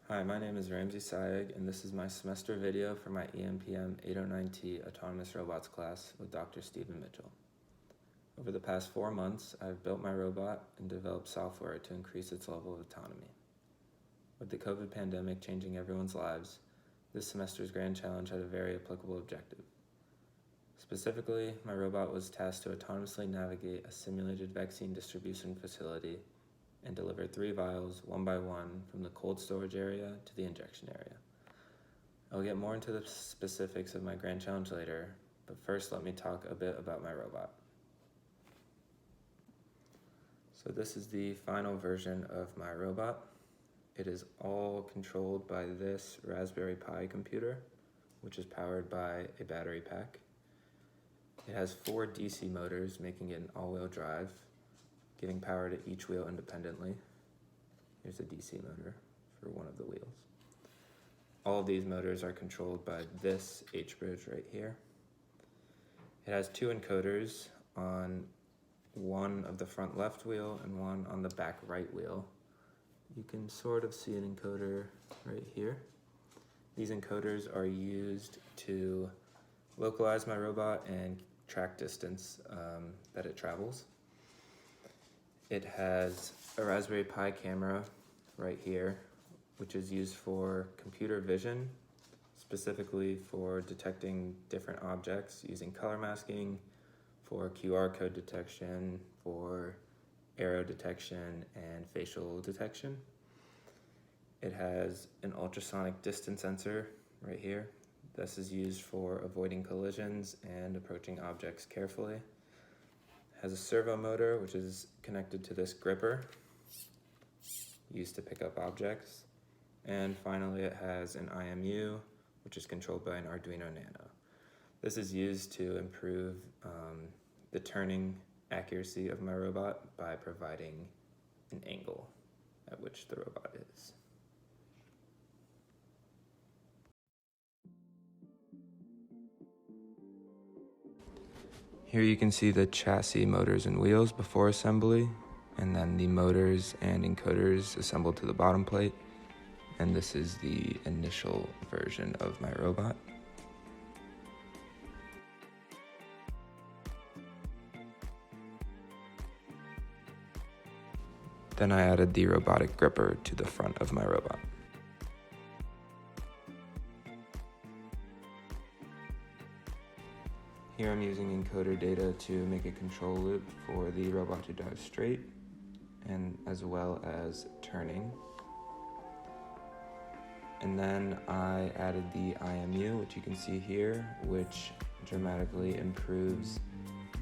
Hi, my name is Ramsey Sayeg, and this is my semester video for my EMPM 809T Autonomous Robots class with Dr. Stephen Mitchell. Over the past 4 months, I've built my robot and developed software to increase its level of autonomy. With the COVID pandemic changing everyone's lives, this semester's grand challenge had a very applicable objective. Specifically, my robot was tasked to autonomously navigate a simulated vaccine distribution facility and deliver 3 vials one by one from the cold storage area to the injection area. I'll get more into the specifics of my grand challenge later, but first let me talk a bit about my robot. So this is the final version of my robot. It is all controlled by this Raspberry Pi computer, which is powered by a battery pack. It has 4 DC motors, making it an all-wheel drive, giving power to each wheel independently. Here's a DC motor for one of the wheels. All of these motors are controlled by this H-bridge right here. It has 2 encoders on one of the front left wheel and one on the back right wheel. You can sort of see an encoder right here. These encoders are used to localize my robot and track distance that it travels. It has a Raspberry Pi camera right here, which is used for computer vision, specifically for detecting different objects using color masking, for QR code detection, for arrow detection, and facial detection. It has an ultrasonic distance sensor right here. This is used for avoiding collisions and approaching objects carefully. It has a servo motor, which is connected to this gripper, used to pick up objects. And finally, it has an IMU, which is controlled by an Arduino Nano. This is used to improve the turning accuracy of my robot by providing an angle at which the robot is. Here you can see the chassis, motors, and wheels before assembly, and then the motors and encoders assembled to the bottom plate. And this is the initial version of my robot. Then I added the robotic gripper to the front of my robot. Here I'm using encoder data to make a control loop for the robot to drive straight, and as well as turning. And then I added the IMU, which you can see here, which dramatically improves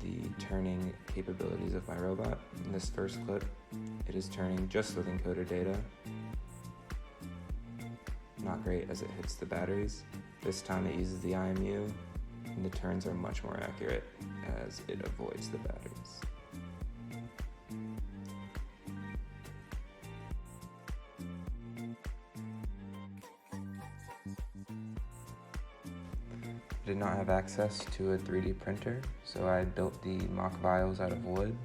the turning capabilities of my robot. In this first clip, it is turning just with encoder data. Not great as it hits the batteries. This time it uses the IMU, and the turns are much more accurate as it avoids the batteries. I did not have access to a 3D printer, so I built the mock vials out of wood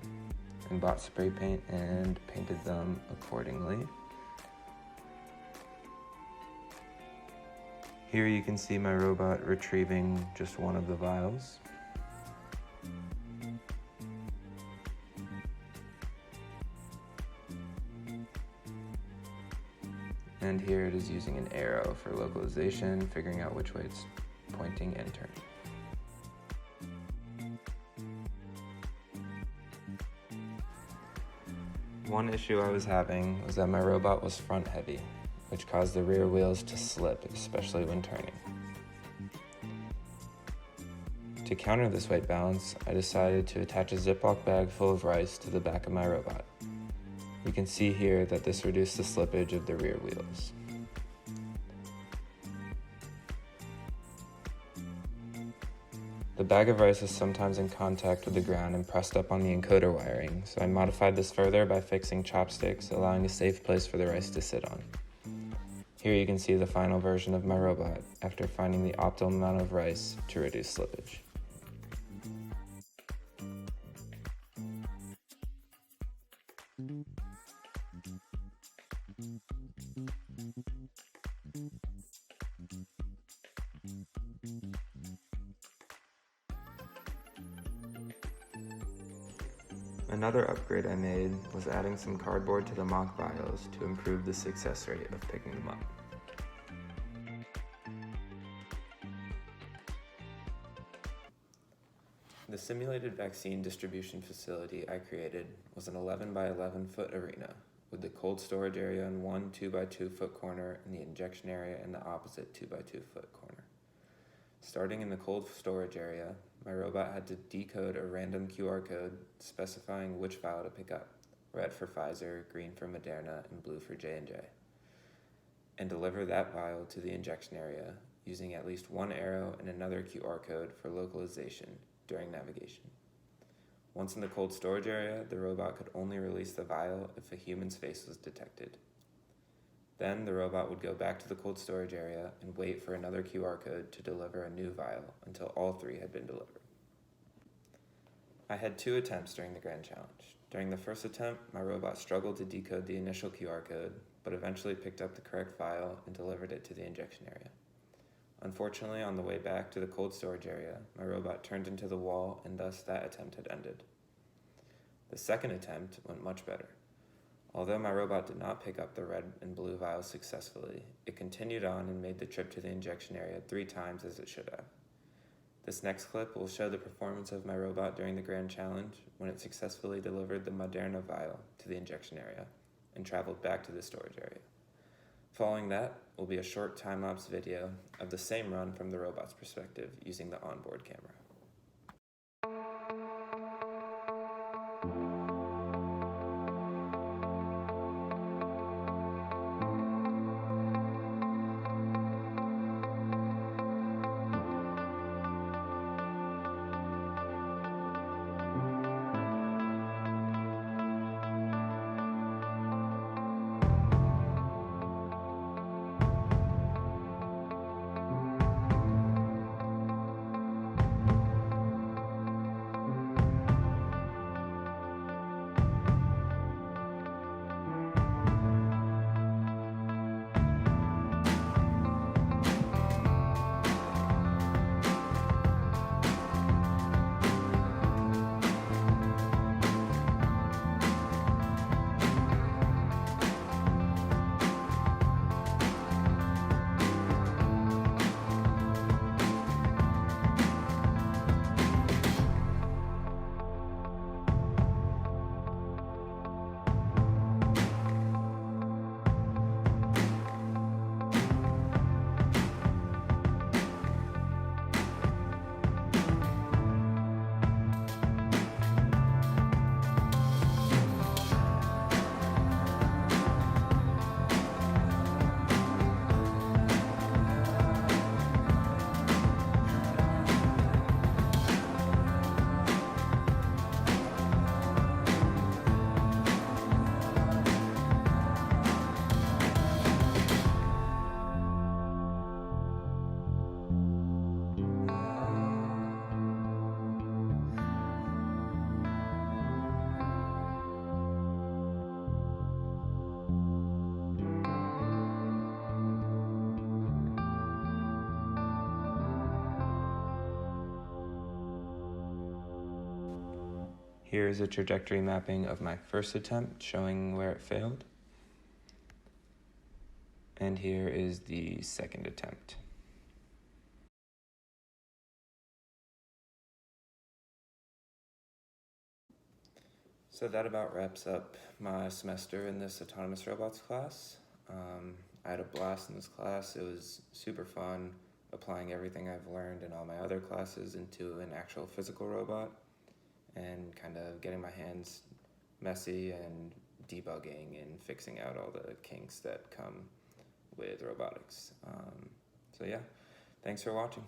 and bought spray paint and painted them accordingly. Here you can see my robot retrieving just one of the vials. And here it is using an arrow for localization, figuring out which way it's pointing and turning. One issue I was having was that my robot was front heavy, which caused the rear wheels to slip, especially when turning. To counter this weight balance, I decided to attach a Ziploc bag full of rice to the back of my robot. You can see here that this reduced the slippage of the rear wheels. The bag of rice is sometimes in contact with the ground and pressed up on the encoder wiring, so I modified this further by fixing chopsticks, allowing a safe place for the rice to sit on. Here you can see the final version of my robot after finding the optimal amount of rice to reduce slippage. Another upgrade I made was adding some cardboard to the mock vials to improve the success rate of picking them up. The simulated vaccine distribution facility I created was an 11 by 11 foot arena with the cold storage area in one 2 by 2 foot corner and the injection area in the opposite 2 by 2 foot corner. Starting in the cold storage area, my robot had to decode a random QR code specifying which vial to pick up, red for Pfizer, green for Moderna, and blue for J&J, and deliver that vial to the injection area using at least one arrow and another QR code for localization during navigation. Once in the cold storage area, the robot could only release the vial if a human's face was detected. Then the robot would go back to the cold storage area and wait for another QR code to deliver a new vial until all three had been delivered. I had 2 attempts during the Grand Challenge. During the first attempt, my robot struggled to decode the initial QR code, but eventually picked up the correct vial and delivered it to the injection area. Unfortunately, on the way back to the cold storage area, my robot turned into the wall and thus that attempt had ended. The second attempt went much better. Although my robot did not pick up the red and blue vials successfully, it continued on and made the trip to the injection area 3 times as it should have. This next clip will show the performance of my robot during the Grand Challenge when it successfully delivered the Moderna vial to the injection area and traveled back to the storage area. Following that will be a short time-lapse video of the same run from the robot's perspective using the onboard camera. Here is a trajectory mapping of my first attempt showing where it failed. And here is the second attempt. So that about wraps up my semester in this autonomous robots class. I had a blast in this class. It was super fun applying everything I've learned in all my other classes into an actual physical robot and kind of getting my hands messy and debugging and fixing out all the kinks that come with robotics. So yeah, thanks for watching.